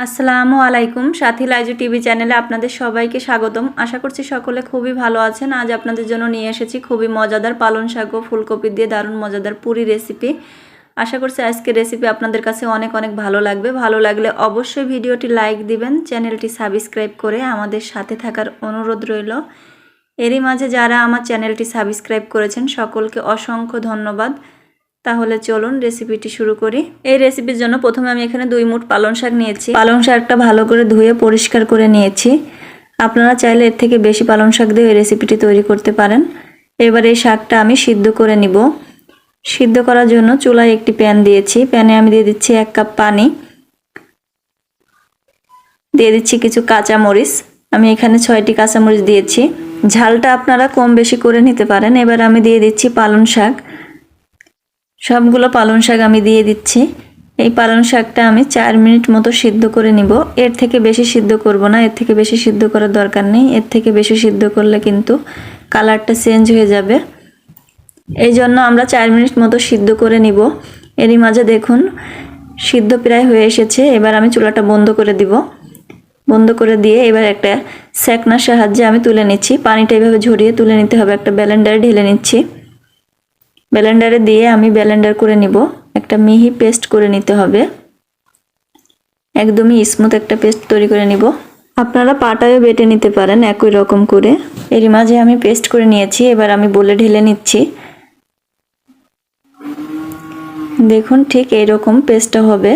আসসালামু আলাইকুম, সাথী লাইজু টিভি চ্যানেলে আপনাদের সবাইকে স্বাগতম। আশা করছি সকলে খুবই ভালো আছেন। আজ আপনাদের জন্য নিয়ে এসেছি খুবই মজাদার পালং শাক ও ফুলকপি দিয়ে দারুণ মজাদার পুরি রেসিপি। আশা করছি আজকের রেসিপি আপনাদের কাছে অনেক ভালো লাগবে। ভালো লাগলে অবশ্যই ভিডিওটি লাইক দিবেন, চ্যানেলটি সাবস্ক্রাইব করে আমাদের সাথে থাকার অনুরোধ রইল। এরই মাঝে যারা আমার চ্যানেলটি সাবস্ক্রাইব করেছেন সকলকে অসংখ্য ধন্যবাদ। তাহলে চলুন রেসিপিটি শুরু করি। এই রেসিপির জন্য প্রথমে আমি এখানে 2 মুঠ পালং শাক নিয়েছি। পালং শাকটা ভালো করে ধুয়ে পরিষ্কার করে নিয়েছি। আপনারা চাইলে এর থেকে বেশি পালং শাক দিয়ে এই রেসিপিটি তৈরি করতে পারেন। এবার এই শাকটা আমি সিদ্ধ করে নিব। সিদ্ধ করার জন্য চুলায় একটি প্যান দিয়েছি। প্যানে আমি দিয়ে দিচ্ছি 1 কাপ পানি, দিয়ে দিচ্ছি কিছু কাঁচা মরিচ। আমি এখানে 6টি কাঁচা মরিচ দিয়েছি। ঝালটা আপনারা কম বেশি করে নিতে পারেন। এবার আমি দিয়ে দিচ্ছি পালং শাক। সবগুলো পালং শাক আমি দিয়ে দিচ্ছি। এই পালং শাকটা আমি 4 মিনিট মতো সিদ্ধ করে নিব। এর থেকে বেশি সিদ্ধ করব না, এর থেকে বেশি সিদ্ধ করার দরকার নেই। এর থেকে বেশি সিদ্ধ করলে কিন্তু কালারটা চেঞ্জ হয়ে যাবে। এই জন্য আমরা 4 মিনিট মতো সিদ্ধ করে নিব। এরই মাঝে দেখুন সিদ্ধ প্রায় হয়ে এসেছে। এবার আমি চুলাটা বন্ধ করে দিব। বন্ধ করে দিয়ে এবার একটা সেকনার সাহায্যে আমি তুলে নিচ্ছি। পানিটা এভাবে ঝরিয়ে তুলে নিতে হবে। একটা ব্লেন্ডারে ঢেলে নিচ্ছি। ব্লেন্ডারে দিয়ে আমি ব্লেন্ডার করে নিব। একটা মিহি পেস্ট করে নিতে হবে। একদমই স্মুথ একটা পেস্ট তৈরি করে নিব। আপনারা পাটায়ও বেটে নিতে পারেন একই রকম করে। এর মাঝে আমি পেস্ট করে নিয়েছি। এবার আমি বলে ঢেলে নিচ্ছি। দেখুন ঠিক এইরকম পেস্টটা হবে।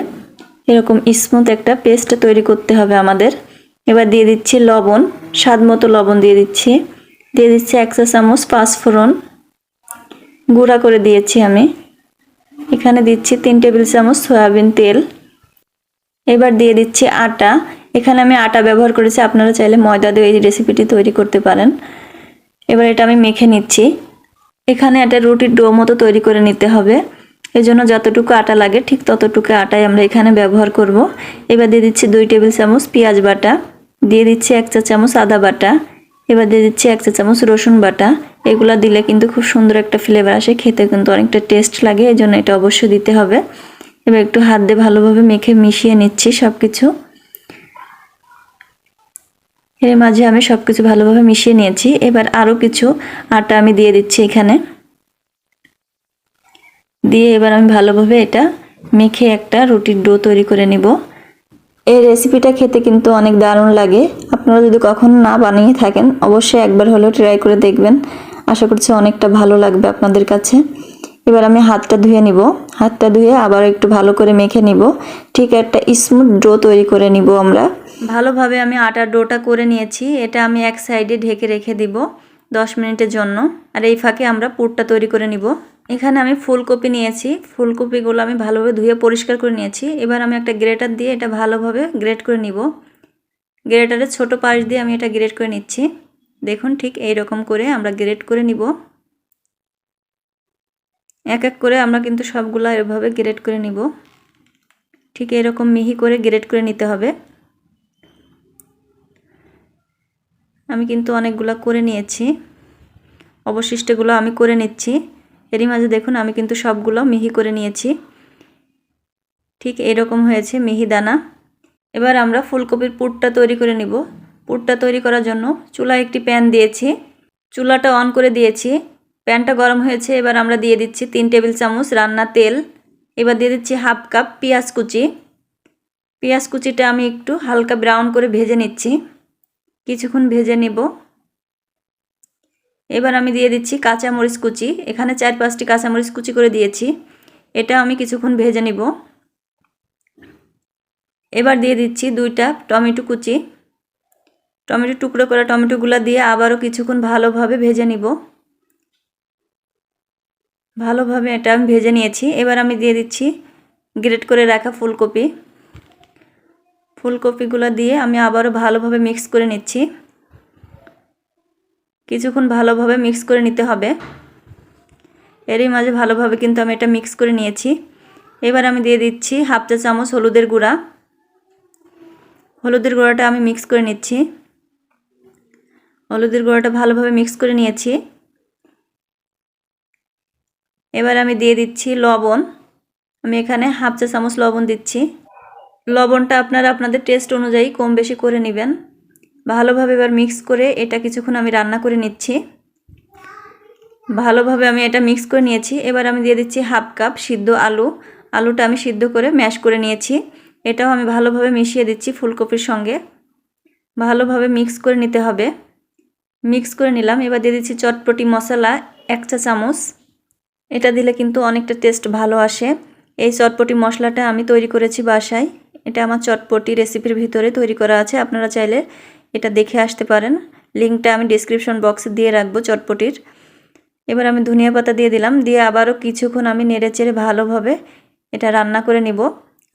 এরকম স্মুথ একটা পেস্ট তৈরি করতে হবে আমাদের। এবার দিয়ে দিচ্ছি লবণ, স্বাদ মতো লবণ দিয়ে দিচ্ছি। দিয়ে দিচ্ছি 1 চা চামচ পাঁচফোড়ন গুঁড়া করে দিয়েছি আমি। এখানে দিচ্ছি 3 টেবিল চামচ সয়াবিন তেল। এবার দিয়ে দিচ্ছি আটা। এখানে আমি আটা ব্যবহার করেছি, আপনারা চাইলে ময়দা দিয়ে এই রেসিপিটি তৈরি করতে পারেন। এবার এটা আমি মেখে নিচ্ছি। এখানে একটা রুটির ডো মতো তৈরি করে নিতে হবে। এজন্য যতটুকু আটা লাগে ঠিক ততটুকু আটাই আমরা এখানে ব্যবহার করব। এবার দিয়ে দিচ্ছি 2 টেবিল চামচ পেঁয়াজ বাটা, দিয়ে দিচ্ছি 1 চা চামচ আদা বাটা, এবার দিয়ে দিচ্ছি 1 চা চামচ রসুন বাটা। এগুলা দিলে কিন্তু খুব সুন্দর একটা ফ্লেভার আসে, খেতে কিন্তু অনেকটা টেস্ট লাগে। এজন্য এটা অবশ্যই দিতে হবে। এবার একটু হাত দিয়ে ভালোভাবে মেখে মিশিয়ে নিচ্ছি সবকিছু। এর মাঝে আমি সবকিছু ভালোভাবে মিশিয়ে নিয়েছি। এবার আরো কিছু আটা আমি দিয়ে দিচ্ছি এখানে। দিয়ে এবার আমি ভালোভাবে এটা মেখে একটা রুটির ডো তৈরি করে নিব। এই রেসিপিটা খেতে কিন্তু অনেক দারুণ লাগে। আপনারা যদি কখনো না বানিয়ে থাকেন অবশ্যই একবার হলেও ট্রাই করে দেখবেন। আশা করছি অনেকটা ভালো লাগবে আপনাদের কাছে। এবার আমি হাতটা ধুয়ে নিব। হাতটা ধুয়ে আবার একটু ভালো করে মেখে নিব। ঠিক একটা স্মুথ ডো তৈরি করে নিব আমরা। ভালোভাবে আমি আটার ডোটা করে নিয়েছি। এটা আমি এক সাইডে ঢেকে রেখে দিব 10 মিনিটের জন্য। আর এই ফাঁকে আমরা পুরটা তৈরি করে নিব। এখানে আমি ফুলকপি নিয়েছি। ফুলকপিগুলো আমি ভালোভাবে ধুয়ে পরিষ্কার করে নিয়েছি। এবার আমি একটা গ্রেটার দিয়ে এটা ভালোভাবে গ্রেট করে নিব। গ্রেটারের ছোট পাশ দিয়ে আমি এটা গ্রেট করে নিচ্ছি। দেখুন ঠিক এই রকম করে আমরা গ্রেট করে নিব। এক এক করে আমরা কিন্তু সবগুলা এভাবে গ্রেট করে নিব। ঠিক এরকম মিহি করে গ্রেট করে নিতে হবে। আমি কিন্তু অনেকগুলা করে নিয়েছি। অবশিষ্টগুলো আমি করে নিচ্ছি। এরই মাঝে দেখুন আমি কিন্তু সবগুলো মিহি করে নিয়েছি। ঠিক এরকম হয়েছে মিহি দানা। এবার আমরা ফুলকপির পুরটা তৈরি করে নিব। পুরটা তৈরি করার জন্য চুলায় একটি প্যান দিয়েছি। চুলাটা অন করে দিয়েছি। প্যানটা গরম হয়েছে। এবার আমরা দিয়ে দিচ্ছি 3 টেবিল চামচ রান্না তেল। এবার দিয়ে দিচ্ছি 1/2 কাপ পেঁয়াজ কুচি। পেঁয়াজ কুচিটা আমি একটু হালকা ব্রাউন করে ভেজে নিচ্ছি। কিছুক্ষণ ভেজে নেব। এবার আমি দিয়ে দিচ্ছি কাঁচা মরিচ কুচি। এখানে 4-5টি কাঁচা মরিচ কুচি করে দিয়েছি। এটা আমি কিছুক্ষণ ভেজে নিব। এবার দিয়ে দিচ্ছি 2টা টমেটো কুচি। টমেটো টুকরো করা টমেটোগুলো দিয়ে আবারও কিছুক্ষণ ভালোভাবে ভেজে নিব। ভালোভাবে এটা আমি ভেজে নিয়েছি। এবার আমি দিয়ে দিচ্ছি গ্রেট করে রাখা ফুলকপি। ফুলকপিগুলো দিয়ে আমি আবারও ভালোভাবে মিক্স করে নিচ্ছি। কিছুক্ষণ ভালোভাবে মিক্স করে নিতে হবে। এরই মাঝে ভালোভাবে কিন্তু আমি এটা মিক্স করে নিয়েছি। এবার আমি দিয়ে দিচ্ছি 1/2 চা চামচ হলুদের গুঁড়া। হলুদের গুঁড়াটা আমি মিক্স করে নিচ্ছি। হলুদের গুঁড়াটা ভালোভাবে মিক্স করে নিয়েছি। এবার আমি দিয়ে দিচ্ছি লবণ। আমি এখানে হাফ চা চামচ লবণ দিচ্ছি। লবণটা আপনারা আপনাদের টেস্ট অনুযায়ী কম বেশি করে নেবেন। ভালোভাবে এবার মিক্স করে এটা কিছুক্ষণ আমি রান্না করে নিচ্ছি। ভালোভাবে আমি এটা মিক্স করে নিয়েছি। এবার আমি দিয়ে দিচ্ছি হাফ কাপ সিদ্ধ আলু। আলুটা আমি সিদ্ধ করে ম্যাশ করে নিয়েছি। এটাও আমি ভালোভাবে মিশিয়ে দিচ্ছি ফুলকপির সঙ্গে। ভালোভাবে মিক্স করে নিতে হবে। মিক্স করে নিলাম। এবার দিয়ে দিচ্ছি চটপটি মশলা 1 চা চামচ। এটা দিলে কিন্তু অনেকটা টেস্ট ভালো আসে। এই চটপটি মশলাটা আমি তৈরি করেছি বাসায়। এটা আমার চটপটি রেসিপির ভিতরে তৈরি করা আছে। আপনারা চাইলে এটা দেখে আসতে পারেন। লিঙ্কটা আমি ডেসক্রিপশন বক্সে দিয়ে রাখবো চটপটির। এবার আমি ধনিয়া পাতা দিয়ে দিলাম। দিয়ে আবারও কিছুক্ষণ আমি নেড়েচেড়ে ভালোভাবে এটা রান্না করে নিব।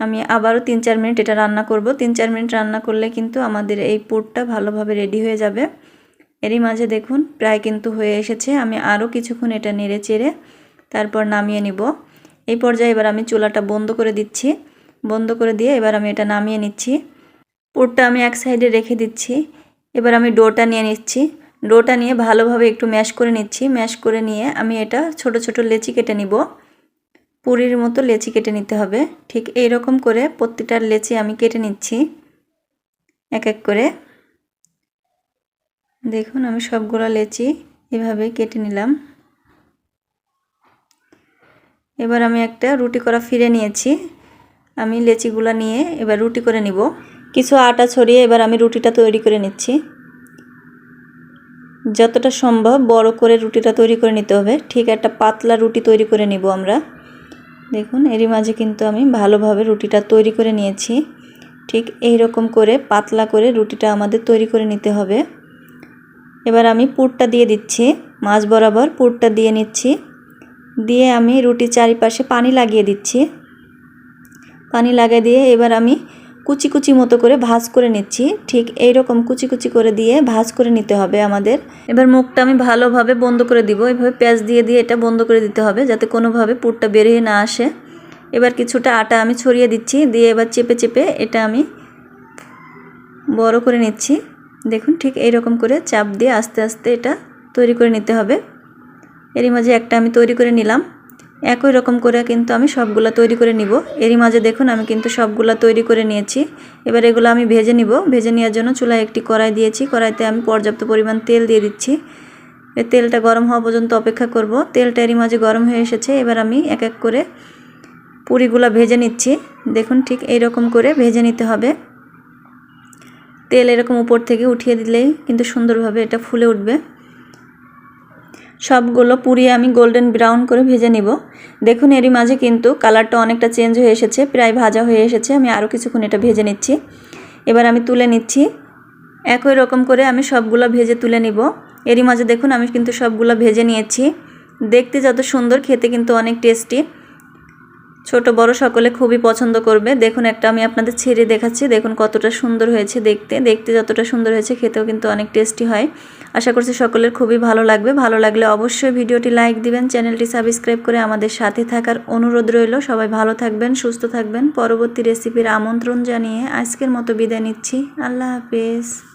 আমি আবারও 3-4 মিনিট এটা রান্না করব। 3-4 মিনিট রান্না করলে কিন্তু আমাদের এই পুরটা ভালোভাবে রেডি হয়ে যাবে। এরই মাঝে দেখুন প্রায় কিন্তু হয়ে এসেছে। আমি আরও কিছুক্ষণ এটা নেড়েচেড়ে তারপর নামিয়ে নিব। এই পর্যায়ে এবার আমি চুলাটা বন্ধ করে দিচ্ছি। বন্ধ করে দিয়ে এবার আমি এটা নামিয়ে নিচ্ছি। পুরটা আমি এক সাইডে রেখে দিচ্ছি। এবার আমি ডোটা নিয়ে নিচ্ছি। ডোটা নিয়ে ভালোভাবে একটু ম্যাশ করে নিচ্ছি। ম্যাশ করে নিয়ে আমি এটা ছোট ছোট লেচি কেটে নিব। পুরির মতো লেচি কেটে নিতে হবে। ঠিক এই রকম করে প্রত্যেকটার লেচি আমি কেটে নিচ্ছি এক এক করে। দেখুন আমি সবগুলো লেচি এভাবে কেটে নিলাম। এবার আমি একটা রুটি করা ফিরে নিয়েছি। আমি লেচিগুলো নিয়ে এবার রুটি করে নিব। কিছু আটা ছড়িয়ে এবার আমি রুটিটা তৈরি করে নিচ্ছি। যতটা সম্ভব বড় করে রুটিটা তৈরি করে নিতে হবে। ঠিক একটা পাতলা রুটি তৈরি করে নিব আমরা। দেখুন এরই মাঝে কিন্তু আমি ভালোভাবে রুটিটা তৈরি করে নিয়েছি। ঠিক এই রকম করে পাতলা করে রুটিটা আমাদের তৈরি করে নিতে হবে। এবার আমি পুরটা দিয়ে দিচ্ছি। মাঝ বরাবর পুরটা দিয়ে নিচ্ছি। দিয়ে আমি রুটির চারিপাশে পানি লাগিয়ে দিচ্ছি। পানি লাগিয়ে দিয়ে এবার আমি কুচি কুচি মতো করে ভাঁজ করে নিচ্ছি। ঠিক এই রকম কুচি কুচি করে দিয়ে ভাঁজ করে নিতে হবে আমাদের। এবার মুখটা আমি ভালোভাবে বন্ধ করে দিব। এভাবে পেঁয়াজ দিয়ে দিয়ে এটা বন্ধ করে দিতে হবে যাতে কোনোভাবে পুরটা বেরিয়ে না আসে। এবার কিছুটা আটা আমি ছড়িয়ে দিচ্ছি। দিয়ে এবার চেপে চেপে এটা আমি বড় করে নিচ্ছি। দেখুন ঠিক এই রকম করে চাপ দিয়ে আস্তে আস্তে এটা তৈরি করে নিতে হবে। এরই মাঝে একটা আমি তৈরি করে নিলাম। একই রকম করে কিন্তু আমি সবগুলা তৈরি করে নিব। এরই মাঝে দেখুন আমি কিন্তু সবগুলা তৈরি করে নিয়েছি। এবার এগুলো আমি ভেজে নিব। ভেজে নেওয়ার জন্য চুলায় একটি কড়াই দিয়েছি। কড়াইতে আমি পর্যাপ্ত পরিমাণ তেল দিয়ে দিচ্ছি। এই তেলটা গরম হওয়া পর্যন্ত অপেক্ষা করব। তেলটা এরই মাঝে গরম হয়ে এসেছে। এবার আমি এক এক করে পুরিগুলা ভেজে নিচ্ছি। দেখুন ঠিক এই রকম করে ভেজে নিতে হবে। তেল এরকম উপর থেকে উঠিয়ে দিলেই কিন্তু সুন্দরভাবে এটা ফুলে উঠবে। সবগুলো পুরি আমি গোল্ডেন ব্রাউন করে ভেজে নিব। দেখুন এরই মাঝে কিন্তু কালারটা অনেকটা চেঞ্জ হয়ে এসেছে, প্রায় ভাজা হয়ে এসেছে। আমি আরও কিছুক্ষণ এটা ভেজে নিচ্ছি। এবার আমি তুলে নিচ্ছি। একই রকম করে আমি সবগুলো ভেজে তুলে নিব। এরই মাঝে দেখুন আমি কিন্তু সবগুলো ভেজে নিয়েছি। দেখতে যত সুন্দর, খেতে কিন্তু অনেক টেস্টি। ছোট বড় সকলে খুবই পছন্দ করবে। দেখুন একটা আমি আপনাদের ছেড়ে দেখাচ্ছি। দেখুন কতটা সুন্দর হয়েছে দেখতে। দেখতে যতটা সুন্দর হয়েছে খেতেও কিন্তু অনেক টেস্টি হয়। আশা করছি সকলের খুবই ভালো লাগবে। ভালো লাগলে অবশ্যই ভিডিওটি লাইক দিবেন, চ্যানেলটি সাবস্ক্রাইব করে আমাদের সাথে থাকার অনুরোধ রইল। সবাই ভালো থাকবেন, সুস্থ থাকবেন। পরবর্তী রেসিপির আমন্ত্রণ জানিয়ে আজকের মতো বিদায় নিচ্ছি। আল্লাহ হাফেজ।